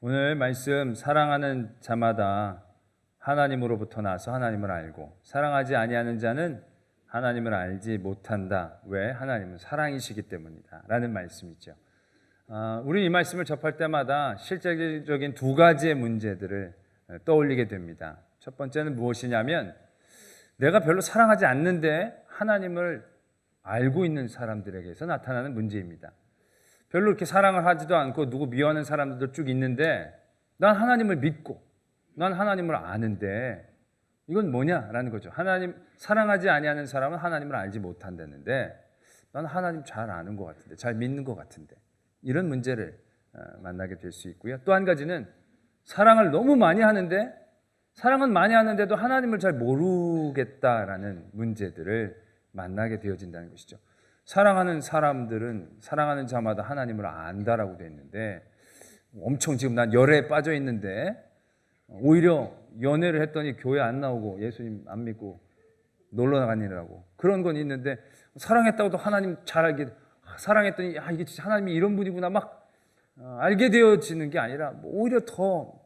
오늘 말씀 사랑하는 자마다 하나님으로부터 나서 하나님을 알고 사랑하지 아니하는 자는 하나님을 알지 못한다. 왜? 하나님은 사랑이시기 때문이다 라는 말씀이죠. 우리 이 말씀을 접할 때마다 실제적인 두 가지의 문제들을 떠올리게 됩니다. 첫 번째는 무엇이냐면 내가 별로 사랑하지 않는데 하나님을 알고 있는 사람들에게서 나타나는 문제입니다. 별로 이렇게 사랑을 하지도 않고 누구 미워하는 사람들도 쭉 있는데 난 하나님을 믿고 난 하나님을 아는데 이건 뭐냐라는 거죠. 하나님 사랑하지 아니하는 사람은 하나님을 알지 못한다는데 난 하나님 잘 아는 것 같은데 잘 믿는 것 같은데 이런 문제를 만나게 될 수 있고요. 또 한 가지는 사랑을 너무 많이 하는데 사랑은 많이 하는데도 하나님을 잘 모르겠다라는 문제들을 만나게 되어진다는 것이죠. 사랑하는 사람들은 사랑하는 자마다 하나님을 안다라고 되어 있는데 엄청 지금 난 열애에 빠져 있는데 오히려 연애를 했더니 교회 안 나오고 예수님 안 믿고 놀러 나가니라고 그런 건 있는데 사랑했다고도 하나님 잘 알게 사랑했더니 이게 진짜 하나님이 이런 분이구나 막 알게 되어지는 게 아니라 오히려 더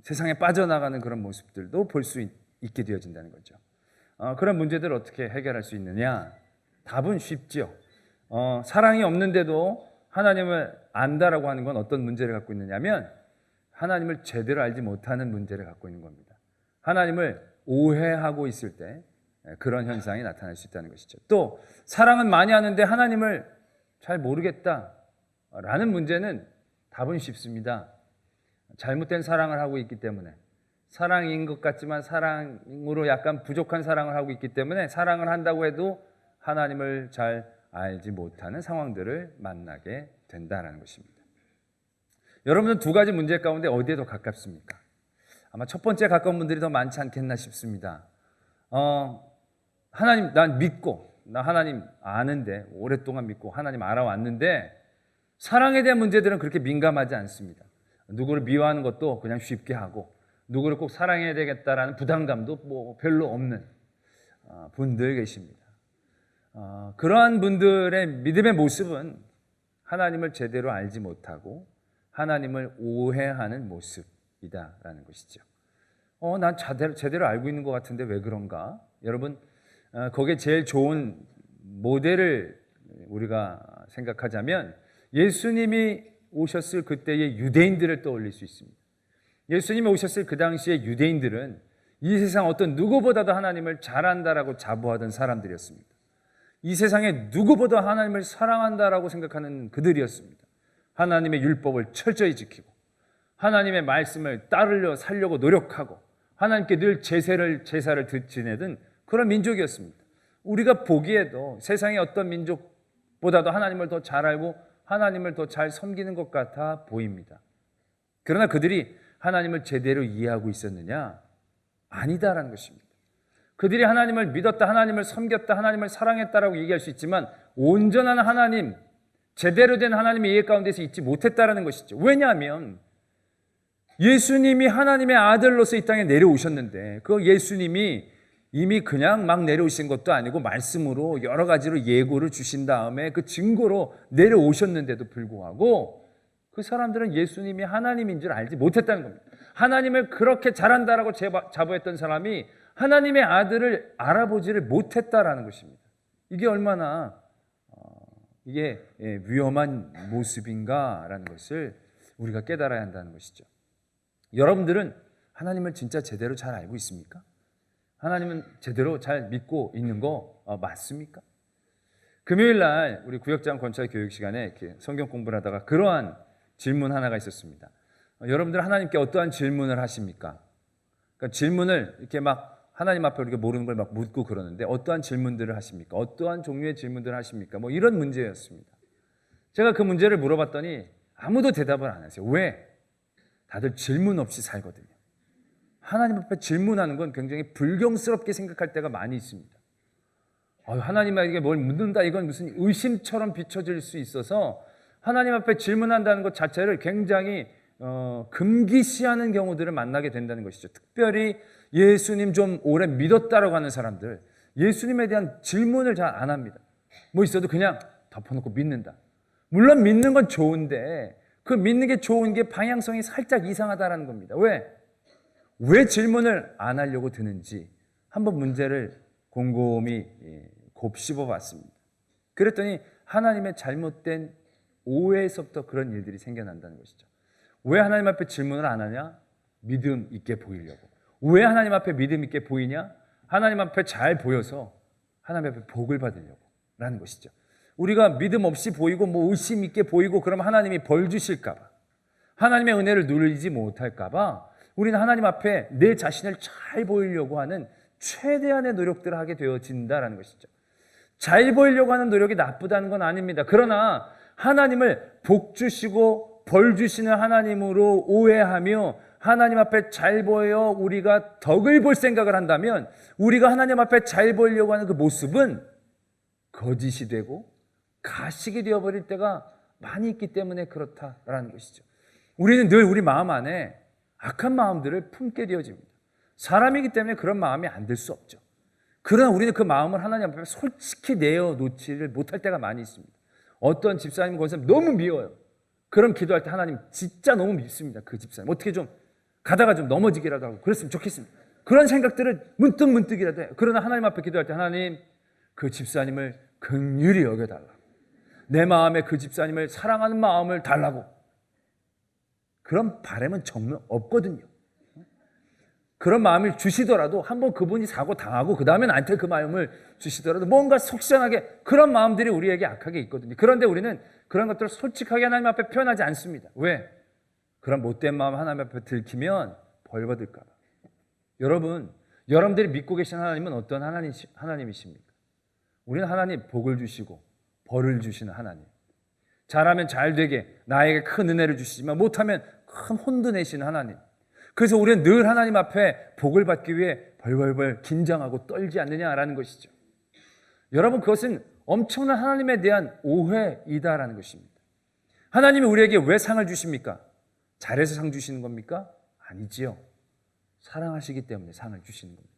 세상에 빠져나가는 그런 모습들도 볼 수 있게 되어진다는 거죠. 그런 문제들을 어떻게 해결할 수 있느냐? 답은 쉽죠. 사랑이 없는데도 하나님을 안다라고 하는 건 어떤 문제를 갖고 있느냐면 하나님을 제대로 알지 못하는 문제를 갖고 있는 겁니다. 하나님을 오해하고 있을 때 그런 현상이 나타날 수 있다는 것이죠. 또 사랑은 많이 하는데 하나님을 잘 모르겠다라는 문제는 답은 쉽습니다. 잘못된 사랑을 하고 있기 때문에 사랑인 것 같지만 사랑으로 약간 부족한 사랑을 하고 있기 때문에 사랑을 한다고 해도 하나님을 잘 알지 못하는 상황들을 만나게 된다는 것입니다. 여러분은 두 가지 문제 가운데 어디에 더 가깝습니까? 아마 첫 번째 가까운 분들이 더 많지 않겠나 싶습니다. 하나님 난 믿고 나 하나님 아는데 오랫동안 믿고 하나님 알아왔는데 사랑에 대한 문제들은 그렇게 민감하지 않습니다. 누구를 미워하는 것도 그냥 쉽게 하고 누구를 꼭 사랑해야 되겠다라는 부담감도 별로 없는 분들 계십니다. 그러한 분들의 믿음의 모습은 하나님을 제대로 알지 못하고 하나님을 오해하는 모습이다라는 것이죠. 난 제대로 알고 있는 것 같은데 왜 그런가? 여러분, 거기에 제일 좋은 모델을 우리가 생각하자면 예수님이 오셨을 그때의 유대인들을 떠올릴 수 있습니다. 예수님이 오셨을 그 당시의 유대인들은 이 세상 어떤 누구보다도 하나님을 잘 안다라고 자부하던 사람들이었습니다. 이 세상에 누구보다 하나님을 사랑한다라고 생각하는 그들이었습니다. 하나님의 율법을 철저히 지키고 하나님의 말씀을 따르려 살려고 노력하고 하나님께 늘 제사를 지내던 그런 민족이었습니다. 우리가 보기에도 세상의 어떤 민족보다도 하나님을 더 잘 알고 하나님을 더 잘 섬기는 것 같아 보입니다. 그러나 그들이 하나님을 제대로 이해하고 있었느냐? 아니다라는 것입니다. 그들이 하나님을 믿었다, 하나님을 섬겼다, 하나님을 사랑했다라고 얘기할 수 있지만 온전한 하나님, 제대로 된 하나님의 이해 가운데서 있지 못했다라는 것이죠. 왜냐하면 예수님이 하나님의 아들로서 이 땅에 내려오셨는데 그 예수님이 이미 그냥 막 내려오신 것도 아니고 말씀으로 여러 가지로 예고를 주신 다음에 그 증거로 내려오셨는데도 불구하고 그 사람들은 예수님이 하나님인 줄 알지 못했다는 겁니다. 하나님을 그렇게 잘한다라고 자부했던 사람이 하나님의 아들을 알아보지를 못했다라는 것입니다. 이게 얼마나 이게 위험한 모습인가라는 것을 우리가 깨달아야 한다는 것이죠. 여러분들은 하나님을 진짜 제대로 잘 알고 있습니까? 하나님은 제대로 잘 믿고 있는 거 맞습니까? 금요일 날 우리 구역장 권찰 교육 시간에 이렇게 성경 공부를 하다가 그러한 질문 하나가 있었습니다. 여러분들 하나님께 어떠한 질문을 하십니까? 그러니까 질문을 이렇게 막 하나님 앞에 우리가 모르는 걸 막 묻고 그러는데 어떠한 질문들을 하십니까? 어떠한 종류의 질문들을 하십니까? 이런 문제였습니다. 제가 그 문제를 물어봤더니 아무도 대답을 안 하세요. 왜? 다들 질문 없이 살거든요. 하나님 앞에 질문하는 건 굉장히 불경스럽게 생각할 때가 많이 있습니다. 하나님에게 뭘 묻는다 이건 무슨 의심처럼 비춰질 수 있어서 하나님 앞에 질문한다는 것 자체를 굉장히 금기시하는 경우들을 만나게 된다는 것이죠. 특별히 예수님 좀 오래 믿었다라고 하는 사람들 예수님에 대한 질문을 잘 안 합니다. 있어도 그냥 덮어놓고 믿는다. 물론 믿는 건 좋은데 그 믿는 게 좋은 게 방향성이 살짝 이상하다라는 겁니다. 왜 질문을 안 하려고 드는지 한번 문제를 곰곰이 곱씹어 봤습니다. 그랬더니 하나님의 잘못된 오해에서부터 그런 일들이 생겨난다는 것이죠. 왜 하나님 앞에 질문을 안 하냐? 믿음 있게 보이려고. 왜 하나님 앞에 믿음 있게 보이냐? 하나님 앞에 잘 보여서 하나님 앞에 복을 받으려고 라는 것이죠. 우리가 믿음 없이 보이고 의심 있게 보이고 그러면 하나님이 벌 주실까 봐, 하나님의 은혜를 누리지 못할까 봐 우리는 하나님 앞에 내 자신을 잘 보이려고 하는 최대한의 노력들을 하게 되어진다는 것이죠. 잘 보이려고 하는 노력이 나쁘다는 건 아닙니다. 그러나 하나님을 복 주시고 벌 주시는 하나님으로 오해하며 하나님 앞에 잘 보여 우리가 덕을 볼 생각을 한다면 우리가 하나님 앞에 잘 보이려고 하는 그 모습은 거짓이 되고 가식이 되어버릴 때가 많이 있기 때문에 그렇다라는 것이죠. 우리는 늘 우리 마음 안에 악한 마음들을 품게 되어집니다. 사람이기 때문에 그런 마음이 안 들 수 없죠. 그러나 우리는 그 마음을 하나님 앞에 솔직히 내어놓지를 못할 때가 많이 있습니다. 어떤 집사님, 권사님 너무 미워요. 그럼 기도할 때 하나님 진짜 너무 밉습니다. 그 집사님 어떻게 좀 가다가 좀 넘어지기라도 하고 그랬으면 좋겠습니다. 그런 생각들을 문득문득이라도 해요. 그러나 하나님 앞에 기도할 때 하나님 그 집사님을 긍휼히 여겨달라고, 내 마음에 그 집사님을 사랑하는 마음을 달라고, 그런 바람은 정말 없거든요. 그런 마음을 주시더라도 한번 그분이 사고 당하고 그 다음에 나한테 그 마음을 주시더라도 뭔가 속상하게 그런 마음들이 우리에게 악하게 있거든요. 그런데 우리는 그런 것들을 솔직하게 하나님 앞에 표현하지 않습니다. 왜? 그런 못된 마음 하나님 앞에 들키면 벌 받을까 봐. 여러분, 여러분들이 믿고 계신 하나님은 어떤 하나님이십니까? 우리는 하나님 복을 주시고 벌을 주시는 하나님, 잘하면 잘 되게 나에게 큰 은혜를 주시지만 못하면 큰 혼도 내시는 하나님. 그래서 우리는 늘 하나님 앞에 복을 받기 위해 벌벌벌 긴장하고 떨지 않느냐라는 것이죠. 여러분, 그것은 엄청난 하나님에 대한 오해이다라는 것입니다. 하나님이 우리에게 왜 상을 주십니까? 잘해서 상 주시는 겁니까? 아니지요. 사랑하시기 때문에 상을 주시는 겁니다.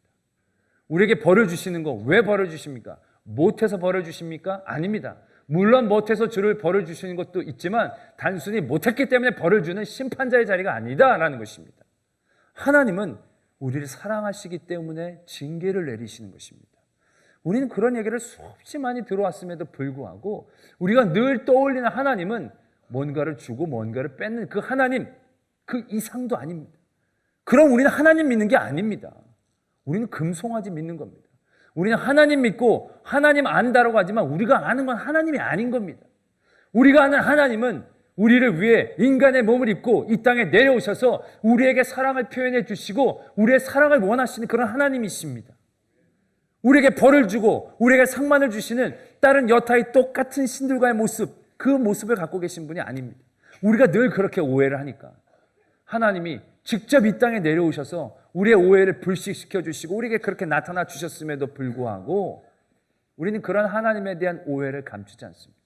우리에게 벌을 주시는 거 왜 벌을 주십니까? 못해서 벌을 주십니까? 아닙니다. 물론 못해서 주를 벌을 주시는 것도 있지만 단순히 못했기 때문에 벌을 주는 심판자의 자리가 아니다라는 것입니다. 하나님은 우리를 사랑하시기 때문에 징계를 내리시는 것입니다. 우리는 그런 얘기를 수없이 많이 들어왔음에도 불구하고 우리가 늘 떠올리는 하나님은 뭔가를 주고 뭔가를 뺏는 그 하나님, 그 이상도 아닙니다. 그럼 우리는 하나님 믿는 게 아닙니다. 우리는 금송아지 믿는 겁니다. 우리는 하나님 믿고 하나님 안다라고 하지만 우리가 아는 건 하나님이 아닌 겁니다. 우리가 아는 하나님은 우리를 위해 인간의 몸을 입고 이 땅에 내려오셔서 우리에게 사랑을 표현해 주시고 우리의 사랑을 원하시는 그런 하나님이십니다. 우리에게 벌을 주고 우리에게 상만을 주시는 다른 여타의 똑같은 신들과의 모습, 그 모습을 갖고 계신 분이 아닙니다. 우리가 늘 그렇게 오해를 하니까 하나님이 직접 이 땅에 내려오셔서 우리의 오해를 불식시켜 주시고 우리에게 그렇게 나타나 주셨음에도 불구하고 우리는 그런 하나님에 대한 오해를 감추지 않습니다.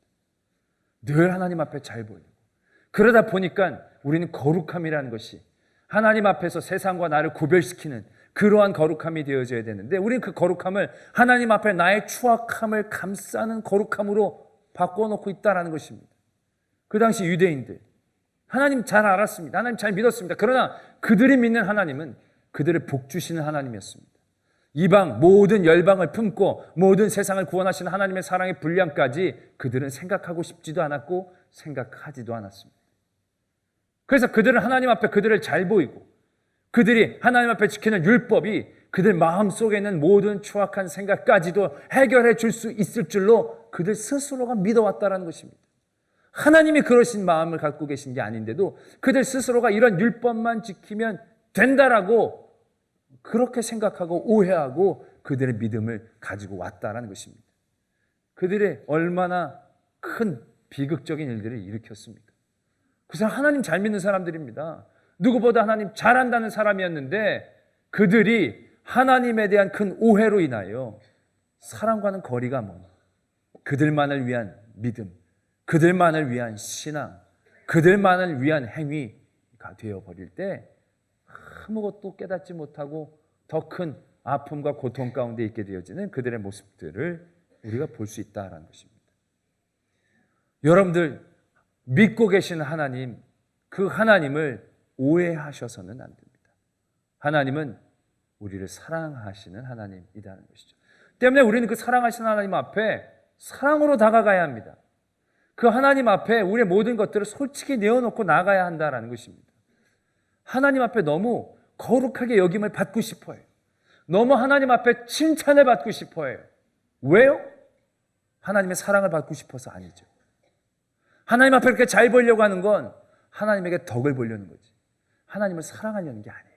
늘 하나님 앞에 잘 보이고 그러다 보니까 우리는 거룩함이라는 것이 하나님 앞에서 세상과 나를 구별시키는 그러한 거룩함이 되어져야 되는데 우리는 그 거룩함을 하나님 앞에 나의 추악함을 감싸는 거룩함으로 바꿔놓고 있다는 것입니다. 그 당시 유대인들 하나님 잘 알았습니다. 하나님 잘 믿었습니다. 그러나 그들이 믿는 하나님은 그들을 복주시는 하나님이었습니다. 이방 모든 열방을 품고 모든 세상을 구원하시는 하나님의 사랑의 분량까지 그들은 생각하고 싶지도 않았고 생각하지도 않았습니다. 그래서 그들은 하나님 앞에 그들을 잘 보이고 그들이 하나님 앞에 지키는 율법이 그들 마음속에 있는 모든 추악한 생각까지도 해결해 줄 수 있을 줄로 그들 스스로가 믿어왔다는 것입니다. 하나님이 그러신 마음을 갖고 계신 게 아닌데도 그들 스스로가 이런 율법만 지키면 된다라고 그렇게 생각하고 오해하고 그들의 믿음을 가지고 왔다는 것입니다. 그들의 얼마나 큰 비극적인 일들을 일으켰습니까? 그 사람 하나님 잘 믿는 사람들입니다. 누구보다 하나님 잘한다는 사람이었는데 그들이 하나님에 대한 큰 오해로 인하여 사랑과는 거리가 먼 그들만을 위한 믿음, 그들만을 위한 신앙, 그들만을 위한 행위가 되어버릴 때 아무것도 깨닫지 못하고 더 큰 아픔과 고통 가운데 있게 되어지는 그들의 모습들을 우리가 볼 수 있다는 것입니다. 여러분들 믿고 계신 하나님 그 하나님을 오해하셔서는 안 됩니다. 하나님은 우리를 사랑하시는 하나님이라는 것이죠. 때문에 우리는 그 사랑하시는 하나님 앞에 사랑으로 다가가야 합니다. 그 하나님 앞에 우리의 모든 것들을 솔직히 내어놓고 나가야 한다는 것입니다. 하나님 앞에 너무 거룩하게 여김을 받고 싶어요. 너무 하나님 앞에 칭찬을 받고 싶어요. 왜요? 하나님의 사랑을 받고 싶어서 아니죠. 하나님 앞에 이렇게 잘 보이려고 하는 건 하나님에게 덕을 보려는 거지. 하나님을 사랑하려는 게 아니에요.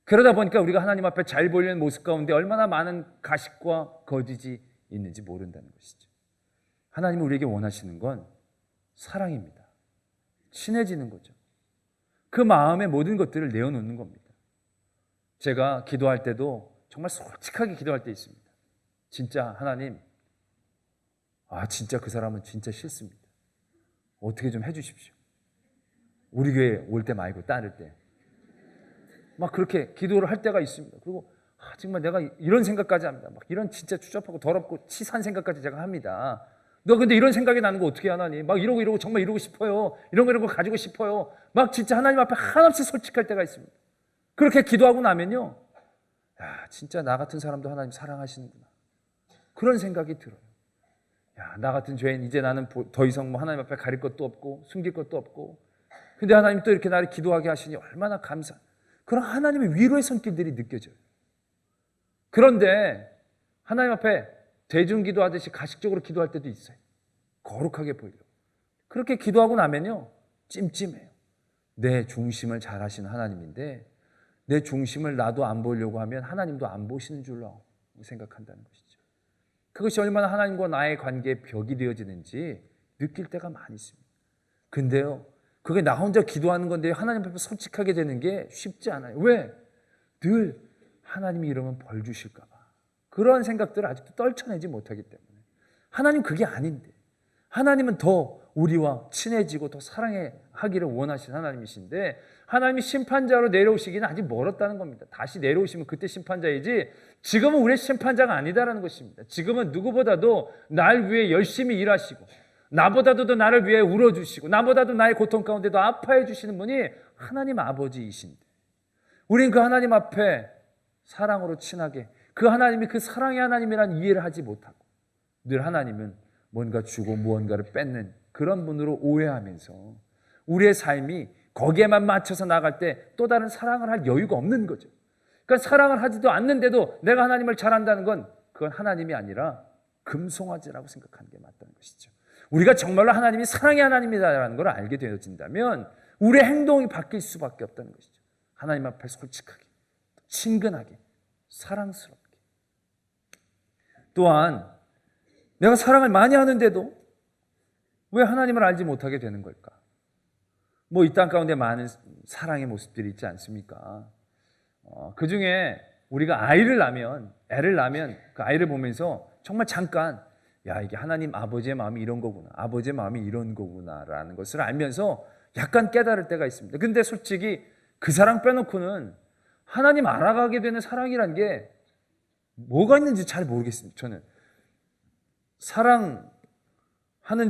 그러다 보니까 우리가 하나님 앞에 잘 보이는 모습 가운데 얼마나 많은 가식과 거짓이 있는지 모른다는 것이죠. 하나님은 우리에게 원하시는 건 사랑입니다. 친해지는 거죠. 그 마음의 모든 것들을 내어놓는 겁니다. 제가 기도할 때도 정말 솔직하게 기도할 때 있습니다. 진짜 하나님, 진짜 그 사람은 진짜 싫습니다. 어떻게 좀 해주십시오. 우리 교회 올 때 말고 따를 때. 막 그렇게 기도를 할 때가 있습니다. 그리고 정말 내가 이런 생각까지 합니다. 막 이런 진짜 추잡하고 더럽고 치사한 생각까지 제가 합니다. 너 근데 이런 생각이 나는 거 어떻게 하나님? 막 이러고 정말 이러고 싶어요. 이런 거 가지고 싶어요. 막 진짜 하나님 앞에 한없이 솔직할 때가 있습니다. 그렇게 기도하고 나면요, 진짜 나 같은 사람도 하나님 사랑하시는구나. 그런 생각이 들어요. 나 같은 죄인 이제 나는 더 이상 뭐 하나님 앞에 가릴 것도 없고 숨길 것도 없고, 근데 하나님 또 이렇게 나를 기도하게 하시니 얼마나 감사. 그런 하나님의 위로의 손길들이 느껴져요. 그런데 하나님 앞에 대중기도하듯이 가식적으로 기도할 때도 있어요. 거룩하게 보이려고. 그렇게 기도하고 나면요, 찜찜해요. 내 중심을 잘 하시는 하나님인데 내 중심을 나도 안 보려고 하면 하나님도 안 보시는 줄로 생각한다는 것이죠. 그것이 얼마나 하나님과 나의 관계에 벽이 되어지는지 느낄 때가 많이 있습니다. 근데요, 그게 나 혼자 기도하는 건데 하나님 앞에 솔직하게 되는 게 쉽지 않아요. 왜? 늘 하나님이 이러면 벌 주실까 봐. 그런 생각들을 아직도 떨쳐내지 못하기 때문에. 하나님 그게 아닌데. 하나님은 더 우리와 친해지고 더 사랑하기를 원하시는 하나님이신데, 하나님이 심판자로 내려오시기는 아직 멀었다는 겁니다. 다시 내려오시면 그때 심판자이지 지금은 우리의 심판자가 아니다라는 것입니다. 지금은 누구보다도 날 위해 열심히 일하시고 나보다도 더 나를 위해 울어주시고 나보다도 나의 고통 가운데도 아파해 주시는 분이 하나님 아버지이신데, 우린 그 하나님 앞에 사랑으로 친하게, 그 하나님이 그 사랑의 하나님이란 이해를 하지 못하고 늘 하나님은 뭔가 주고 무언가를 뺏는 그런 분으로 오해하면서 우리의 삶이 거기에만 맞춰서 나갈 때 또 다른 사랑을 할 여유가 없는 거죠. 그러니까 사랑을 하지도 않는데도 내가 하나님을 잘한다는 건 그건 하나님이 아니라 금송아지라고 생각하는 게 맞다는 것이죠. 우리가 정말로 하나님이 사랑의 하나님이다라는 걸 알게 되어진다면 우리의 행동이 바뀔 수밖에 없다는 것이죠. 하나님 앞에 솔직하게, 친근하게, 사랑스럽게. 또한 내가 사랑을 많이 하는데도 왜 하나님을 알지 못하게 되는 걸까? 뭐 이 땅 가운데 많은 사랑의 모습들이 있지 않습니까? 그 중에 우리가 애를 낳으면 그 아이를 보면서 정말 잠깐 이게 하나님 아버지의 마음이 이런 거구나, 아버지의 마음이 이런 거구나라는 것을 알면서 약간 깨달을 때가 있습니다. 근데 솔직히 그 사랑 빼놓고는 하나님 알아가게 되는 사랑이란 게 뭐가 있는지 잘 모르겠습니다. 저는 사랑하는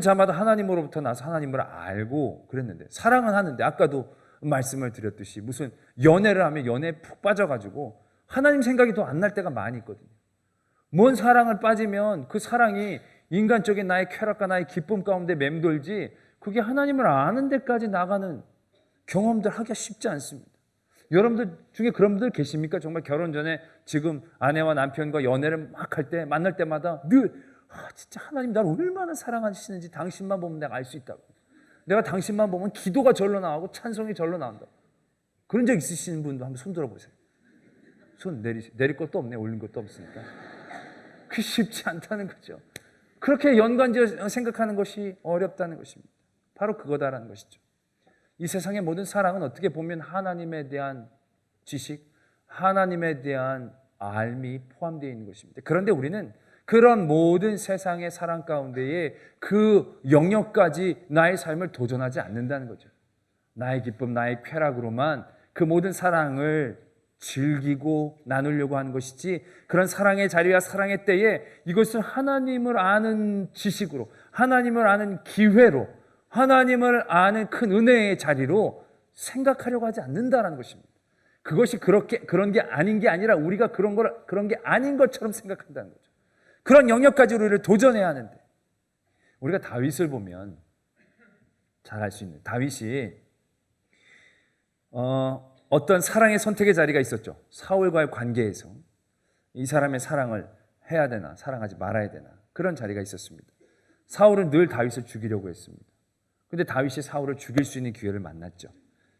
자마다 하나님으로부터 나서 하나님을 알고 그랬는데, 사랑은 하는데 아까도 말씀을 드렸듯이 무슨 연애를 하면 연애에 푹 빠져가지고 하나님 생각이 더 안 날 때가 많이 있거든요. 뭔 사랑을 빠지면 그 사랑이 인간적인 나의 쾌락과 나의 기쁨 가운데 맴돌지 그게 하나님을 아는 데까지 나가는 경험들 하기가 쉽지 않습니다. 여러분들 중에 그런 분들 계십니까? 정말 결혼 전에 지금 아내와 남편과 연애를 막 할 때 만날 때마다 늘 진짜 하나님 나를 얼마나 사랑하시는지 당신만 보면 내가 알 수 있다고. 내가 당신만 보면 기도가 절로 나오고 찬송이 절로 나온다. 그런 적 있으신 분도 한번 손 들어보세요. 손 내릴 것도 없네. 올린 것도 없으니까. 그게 쉽지 않다는 거죠. 그렇게 연관지어 생각하는 것이 어렵다는 것입니다. 바로 그거다라는 것이죠. 이 세상의 모든 사랑은 어떻게 보면 하나님에 대한 지식, 하나님에 대한 알미 포함되어 있는 것입니다. 그런데 우리는 그런 모든 세상의 사랑 가운데에 그 영역까지 나의 삶을 도전하지 않는다는 거죠. 나의 기쁨, 나의 쾌락으로만 그 모든 사랑을 즐기고 나누려고 하는 것이지, 그런 사랑의 자리와 사랑의 때에 이것을 하나님을 아는 지식으로, 하나님을 아는 기회로 하나님을 아는 큰 은혜의 자리로 생각하려고 하지 않는다라는 것입니다. 그것이 그런 게 아닌 게 아니라 우리가 그런 게 아닌 것처럼 생각한다는 거죠. 그런 영역까지 우리를 도전해야 하는데, 우리가 다윗을 보면 잘 알 수 있는, 다윗이 어떤 사랑의 선택의 자리가 있었죠. 사울과의 관계에서 이 사람의 사랑을 해야 되나 사랑하지 말아야 되나 그런 자리가 있었습니다. 사울은 늘 다윗을 죽이려고 했습니다. 그런데 다윗이 사울을 죽일 수 있는 기회를 만났죠.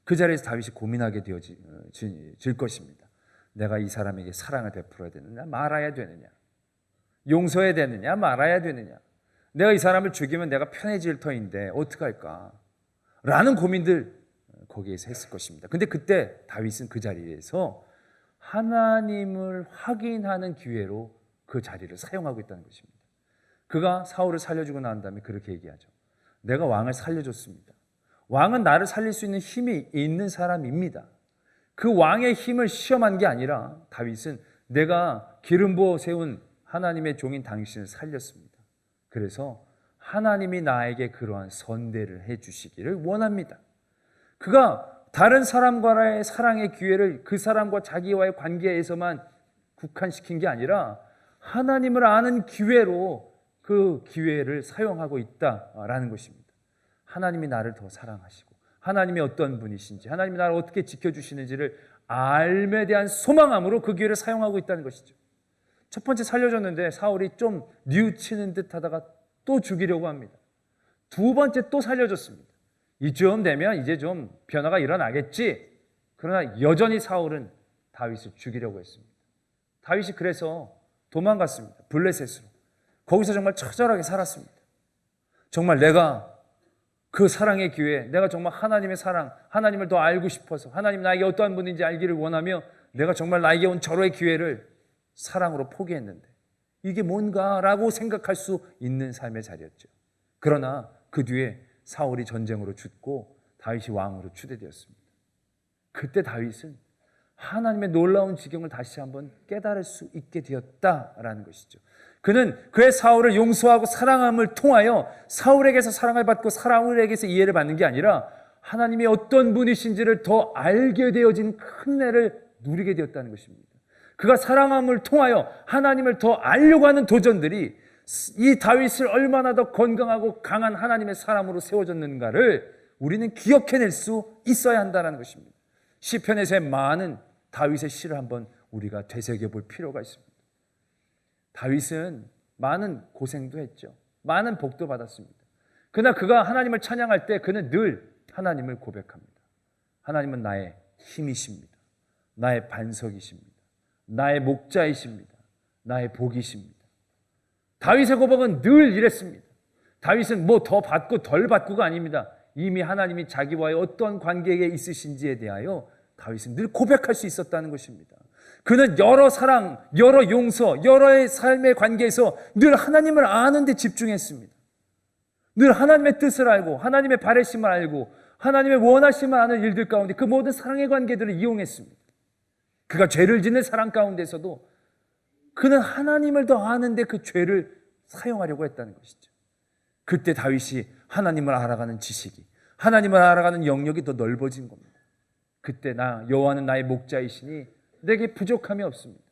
그 자리에서 다윗이 고민하게 되어질 것입니다. 내가 이 사람에게 사랑을 베풀어야 되느냐 말아야 되느냐, 용서해야 되느냐 말아야 되느냐, 내가 이 사람을 죽이면 내가 편해질 터인데 어떡할까 라는 고민들 거기에서 했을 것입니다. 근데 그때 다윗은 그 자리에서 하나님을 확인하는 기회로 그 자리를 사용하고 있다는 것입니다. 그가 사울을 살려주고 난 다음에 그렇게 얘기하죠. 내가 왕을 살려줬습니다. 왕은 나를 살릴 수 있는 힘이 있는 사람입니다. 그 왕의 힘을 시험한 게 아니라 다윗은 내가 기름 부어 세운 하나님의 종인 당신을 살렸습니다. 그래서 하나님이 나에게 그러한 선대를 해주시기를 원합니다. 그가 다른 사람과의 사랑의 기회를 그 사람과 자기와의 관계에서만 국한시킨 게 아니라 하나님을 아는 기회로 그 기회를 사용하고 있다라는 것입니다. 하나님이 나를 더 사랑하시고 하나님이 어떤 분이신지, 하나님이 나를 어떻게 지켜주시는지를 알에 대한 소망함으로 그 기회를 사용하고 있다는 것이죠. 첫 번째 살려줬는데 사울이 좀 뉘우치는 듯 하다가 또 죽이려고 합니다. 두 번째 또 살려줬습니다. 이쯤 되면 이제 좀 변화가 일어나겠지. 그러나 여전히 사울은 다윗을 죽이려고 했습니다. 다윗이 그래서 도망갔습니다. 블레셋으로. 거기서 정말 처절하게 살았습니다. 정말 내가 그 사랑의 기회, 내가 정말 하나님의 사랑, 하나님을 더 알고 싶어서 하나님 나에게 어떠한 분인지 알기를 원하며 내가 정말 나에게 온 절호의 기회를 사랑으로 포기했는데 이게 뭔가라고 생각할 수 있는 삶의 자리였죠. 그러나 그 뒤에 사울이 전쟁으로 죽고 다윗이 왕으로 추대되었습니다. 그때 다윗은 하나님의 놀라운 지경을 다시 한번 깨달을 수 있게 되었다라는 것이죠. 그는 그의 사울을 용서하고 사랑함을 통하여 사울에게서 사랑을 받고 사울에게서 이해를 받는 게 아니라 하나님이 어떤 분이신지를 더 알게 되어진 큰 은혜를 누리게 되었다는 것입니다. 그가 사랑함을 통하여 하나님을 더 알려고 하는 도전들이 이 다윗을 얼마나 더 건강하고 강한 하나님의 사람으로 세워졌는가를 우리는 기억해낼 수 있어야 한다는 것입니다. 시편에서의 많은 다윗의 시를 한번 우리가 되새겨볼 필요가 있습니다. 다윗은 많은 고생도 했죠. 많은 복도 받았습니다. 그러나 그가 하나님을 찬양할 때 그는 늘 하나님을 고백합니다. 하나님은 나의 힘이십니다. 나의 반석이십니다. 나의 목자이십니다. 나의 복이십니다. 다윗의 고백은 늘 이랬습니다. 다윗은 뭐 더 받고 덜 받고가 아닙니다. 이미 하나님이 자기와의 어떤 관계에 있으신지에 대하여 다윗은 늘 고백할 수 있었다는 것입니다. 그는 여러 사랑, 여러 용서, 여러의 삶의 관계에서 늘 하나님을 아는 데 집중했습니다. 늘 하나님의 뜻을 알고 하나님의 바라심을 알고 하나님의 원하심을 아는 일들 가운데 그 모든 사랑의 관계들을 이용했습니다. 그가 죄를 짓는 사랑 가운데서도 그는 하나님을 더 아는데 그 죄를 사용하려고 했다는 것이죠. 그때 다윗이 하나님을 알아가는 지식이, 하나님을 알아가는 영역이 더 넓어진 겁니다. 그때 여호와는 나의 목자이시니 내게 부족함이 없습니다.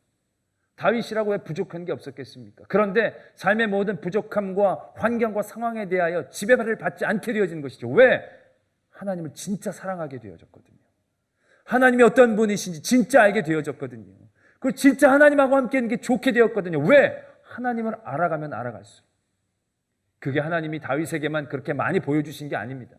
다윗이라고 왜 부족한 게 없었겠습니까? 그런데 삶의 모든 부족함과 환경과 상황에 대하여 지배를 받지 않게 되어진 것이죠. 왜? 하나님을 진짜 사랑하게 되어졌거든요. 하나님이 어떤 분이신지 진짜 알게 되어졌거든요. 그리고 진짜 하나님하고 함께 있는 게 좋게 되었거든요. 왜? 하나님을 알아가면 알아갈수록. 그게 하나님이 다윗에게만 그렇게 많이 보여주신 게 아닙니다.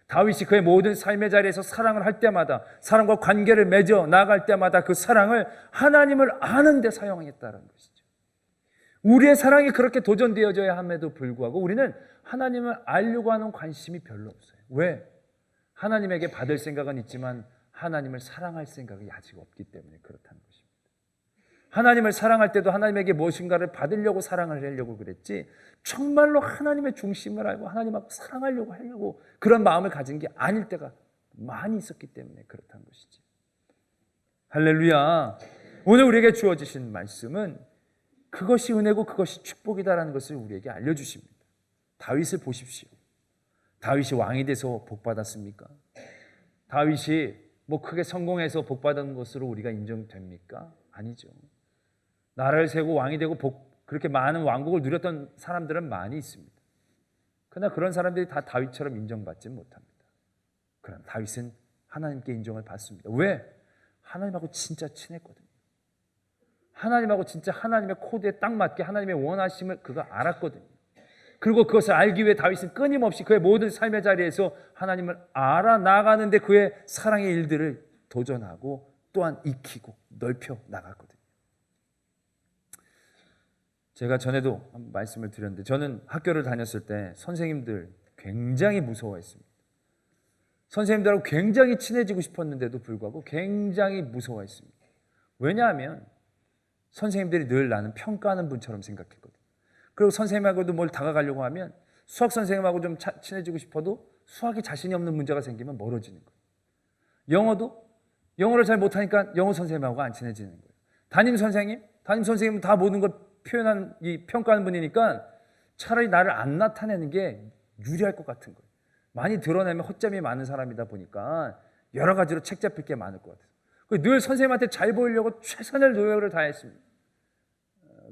다윗이 그의 모든 삶의 자리에서 사랑을 할 때마다, 사랑과 관계를 맺어 나아갈 때마다 그 사랑을 하나님을 아는 데 사용했다는 것이죠. 우리의 사랑이 그렇게 도전되어져야 함에도 불구하고 우리는 하나님을 알려고 하는 관심이 별로 없어요. 왜? 하나님에게 받을 생각은 있지만 하나님을 사랑할 생각이 아직 없기 때문에 그렇다는 것입니다. 하나님을 사랑할 때도 하나님에게 무엇인가를 받으려고 사랑을 하려고 그랬지 정말로 하나님의 중심을 알고 하나님하고 사랑하려고 하려고 그런 마음을 가진 게 아닐 때가 많이 있었기 때문에 그렇다는 것이지. 할렐루야. 오늘 우리에게 주어지신 말씀은 그것이 은혜고 그것이 축복이다라는 것을 우리에게 알려주십니다. 다윗을 보십시오. 다윗이 왕이 돼서 복 받았습니까? 다윗이 뭐 크게 성공해서 복 받은 것으로 우리가 인정됩니까? 아니죠. 나라를 세우고 왕이 되고 그렇게 많은 왕국을 누렸던 사람들은 많이 있습니다. 그러나 그런 사람들이 다 다윗처럼 인정받지 못합니다. 그러나 다윗은 하나님께 인정을 받습니다. 왜? 하나님하고 진짜 친했거든요. 하나님하고 진짜 하나님의 코드에 딱 맞게 하나님의 원하심을 그가 알았거든요. 그리고 그것을 알기 위해 다윗은 끊임없이 그의 모든 삶의 자리에서 하나님을 알아나가는데 그의 사랑의 일들을 도전하고 또한 익히고 넓혀 나갔거든요. 제가 전에도 한 말씀을 드렸는데 저는 학교를 다녔을 때 선생님들 굉장히 무서워했습니다. 선생님들하고 굉장히 친해지고 싶었는데도 불구하고 굉장히 무서워했습니다. 왜냐하면 선생님들이 늘 나는 평가하는 분처럼 생각했거든요. 그리고 선생님하고도 뭘 다가가려고 하면 수학 선생님하고 좀 친해지고 싶어도 수학에 자신이 없는 문제가 생기면 멀어지는 거예요. 영어를 잘 못하니까 영어 선생님하고 안 친해지는 거예요. 담임 선생님은 다 모든 걸 표현하는 평가하는 분이니까 차라리 나를 안 나타내는 게 유리할 것 같은 거예요. 많이 드러내면 허점이 많은 사람이다 보니까 여러 가지로 책 잡힐 게 많을 것 같아요. 늘 선생님한테 잘 보이려고 최선의 노력을 다했습니다.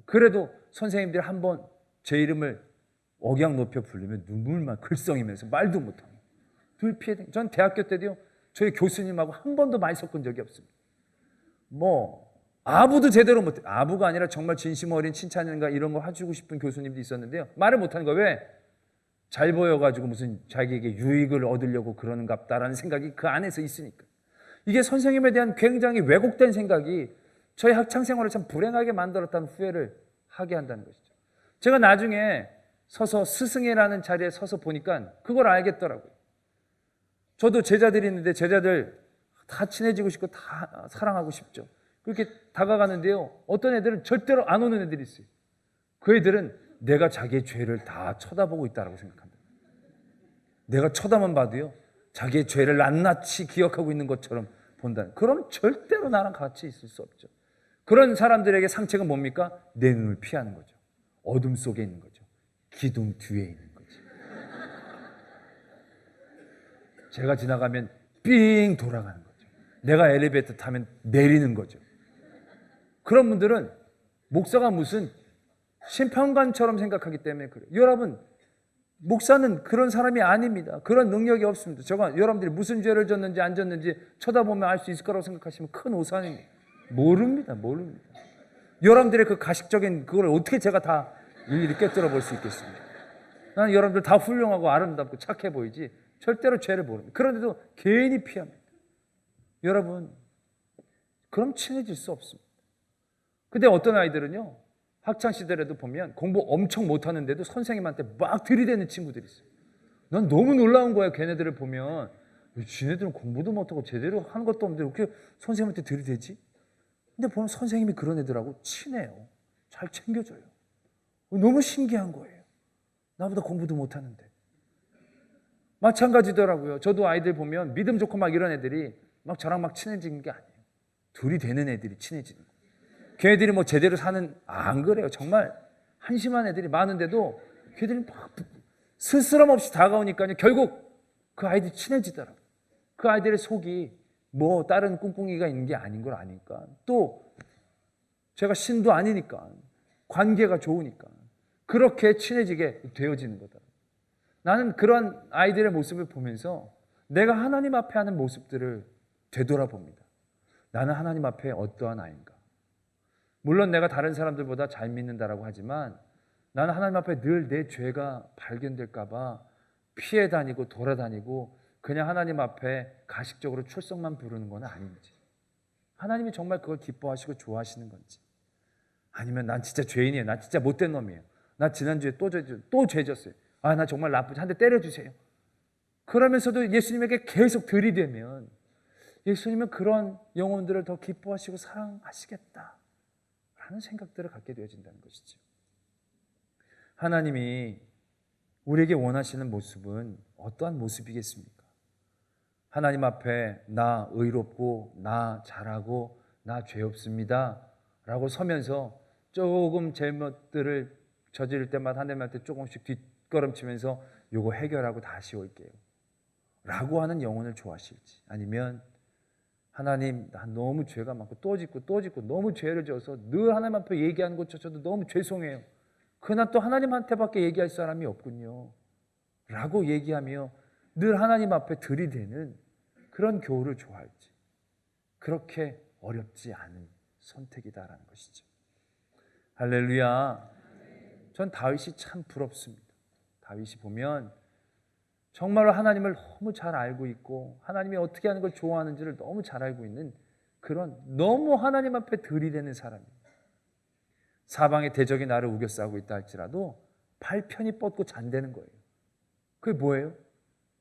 그래도 선생님들이 한번 제 이름을 억양 높여 부르면 눈물만 글썽이면서 말도 못하고 늘 피해댕. 전 대학교 때도요, 저희 교수님하고 한 번도 말 섞은 적이 없습니다. 아부도 제대로 못해. 아부가 아니라 정말 진심 어린 칭찬인가 이런 거 해주고 싶은 교수님도 있었는데요. 말을 못하는 거예요. 왜? 잘 보여가지고 무슨 자기에게 유익을 얻으려고 그러는갑다라는 생각이 그 안에서 있으니까. 이게 선생님에 대한 굉장히 왜곡된 생각이 저희 학창생활을 참 불행하게 만들었다는 후회를 하게 한다는 것이죠. 제가 나중에 서서 스승이라는 자리에 서서 보니까 그걸 알겠더라고요. 저도 제자들이 있는데 제자들 다 친해지고 싶고 다 사랑하고 싶죠. 그렇게 다가가는데요, 어떤 애들은 절대로 안 오는 애들이 있어요. 그 애들은 내가 자기의 죄를 다 쳐다보고 있다고 생각한다. 내가 쳐다만 봐도요, 자기의 죄를 낱낱이 기억하고 있는 것처럼 본다. 그럼 절대로 나랑 같이 있을 수 없죠. 그런 사람들에게 상책은 뭡니까? 내 눈을 피하는 거죠. 어둠 속에 있는 거죠. 기둥 뒤에 있는 거죠. 제가 지나가면 삥 돌아가는 거죠. 내가 엘리베이터 타면 내리는 거죠. 그런 분들은 목사가 무슨 심판관처럼 생각하기 때문에 그래요. 여러분, 목사는 그런 사람이 아닙니다. 그런 능력이 없습니다. 여러분들이 무슨 죄를 졌는지 안 졌는지 쳐다보면 알 수 있을 거라고 생각하시면 큰 오산입니다. 모릅니다. 여러분들의 그 가식적인 그걸 어떻게 제가 다 일일이 꿰뚫어 볼 수 있겠습니까? 나는 여러분들 다 훌륭하고 아름답고 착해 보이지 절대로 죄를 모릅니다. 그런데도 괜히 피합니다. 여러분, 그럼 친해질 수 없습니다. 근데 어떤 아이들은요, 학창시절에도 보면 공부 엄청 못하는데도 선생님한테 막 들이대는 친구들이 있어요. 난 너무 놀라운 거야. 걔네들을 보면 지네들은 공부도 못하고 제대로 하는 것도 없는데 어떻게 선생님한테 들이대지? 근데 보면 선생님이 그런 애들하고 친해요. 잘 챙겨줘요. 너무 신기한 거예요. 나보다 공부도 못하는데. 마찬가지더라고요. 저도 아이들 보면 믿음 좋고 막 이런 애들이 막 저랑 막 친해지는 게 아니에요. 둘이 되는 애들이 친해지는 거예요. 걔네들이 뭐 제대로 사는, 안 그래요. 정말 한심한 애들이 많은데도 걔들이 막 스스럼 없이 다가오니까요, 결국 그 아이들이 친해지더라고요. 그 아이들의 속이 뭐 다른 꿍꿍이가 있는 게 아닌 걸 아니까, 또 제가 신도 아니니까, 관계가 좋으니까 그렇게 친해지게 되어지는 거다. 나는 그런 아이들의 모습을 보면서 내가 하나님 앞에 하는 모습들을 되돌아봅니다. 나는 하나님 앞에 어떠한 아이인가? 물론 내가 다른 사람들보다 잘 믿는다라고 하지만 나는 하나님 앞에 늘 내 죄가 발견될까 봐 피해 다니고 돌아다니고 그냥 하나님 앞에 가식적으로 출석만 부르는 건 아닌지, 하나님이 정말 그걸 기뻐하시고 좋아하시는 건지, 아니면 난 진짜 죄인이에요, 난 진짜 못된 놈이에요, 나 지난주에 또 죄 졌어요, 아 나 정말 나쁘지, 한 대 때려주세요. 그러면서도 예수님에게 계속 들이대면 예수님은 그런 영혼들을 더 기뻐하시고 사랑하시겠다 라는 생각들을 갖게 되어진다는 것이죠. 하나님이 우리에게 원하시는 모습은 어떠한 모습이겠습니까? 하나님 앞에 나 의롭고 나 잘하고 나 죄 없습니다 라고 서면서 조금 잘못들을 저지를 때마다 하나님한테 조금씩 뒷걸음치면서 요거 해결하고 다시 올게요 라고 하는 영혼을 좋아하실지, 아니면 하나님 나 너무 죄가 많고 또 짓고 너무 죄를 져서 늘 하나님 앞에 얘기하는 것조차도 너무 죄송해요, 그러나 또 하나님한테밖에 얘기할 사람이 없군요 라고 얘기하며 늘 하나님 앞에 들이대는 그런 교우를 좋아할지, 그렇게 어렵지 않은 선택이다라는 것이죠. 할렐루야. 전 다윗이 참 부럽습니다. 다윗이 보면 정말로 하나님을 너무 잘 알고 있고 하나님이 어떻게 하는 걸 좋아하는지를 너무 잘 알고 있는 그런 너무 하나님 앞에 들이대는 사람입니다. 사방의 대적이 나를 우겨싸고 있다 할지라도 발편이 뻗고 잔대는 거예요. 그게 뭐예요?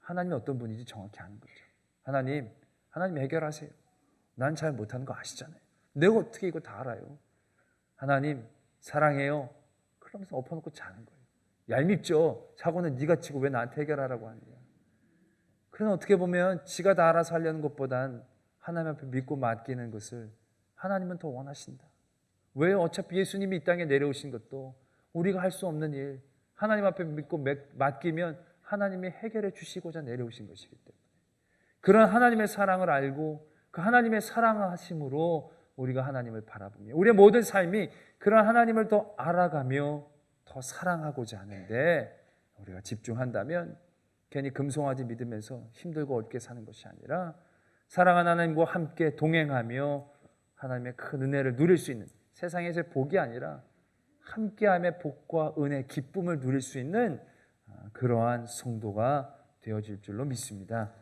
하나님이 어떤 분인지 정확히 아는 거죠. 하나님 해결하세요. 난 잘 못하는 거 아시잖아요. 내가 어떻게 이거 다 알아요. 하나님 사랑해요. 그러면서 엎어놓고 자는 거예요. 얄밉죠. 사고는 네가 치고 왜 나한테 해결하라고 하느냐. 그러나 어떻게 보면 지가 다 알아서 하려는 것보단 하나님 앞에 믿고 맡기는 것을 하나님은 더 원하신다. 왜요? 어차피 예수님이 이 땅에 내려오신 것도 우리가 할 수 없는 일, 하나님 앞에 믿고 맡기면 하나님이 해결해 주시고자 내려오신 것이기 때문에, 그런 하나님의 사랑을 알고 그 하나님의 사랑하심으로 우리가 하나님을 바라보며 우리의 모든 삶이 그런 하나님을 더 알아가며 더 사랑하고자 하는데 우리가 집중한다면 괜히 금송아지 믿으면서 힘들고 어렵게 사는 것이 아니라 사랑하는 하나님과 함께 동행하며 하나님의 큰 은혜를 누릴 수 있는, 세상에서의 복이 아니라 함께함의 복과 은혜, 기쁨을 누릴 수 있는 그러한 성도가 되어질 줄로 믿습니다.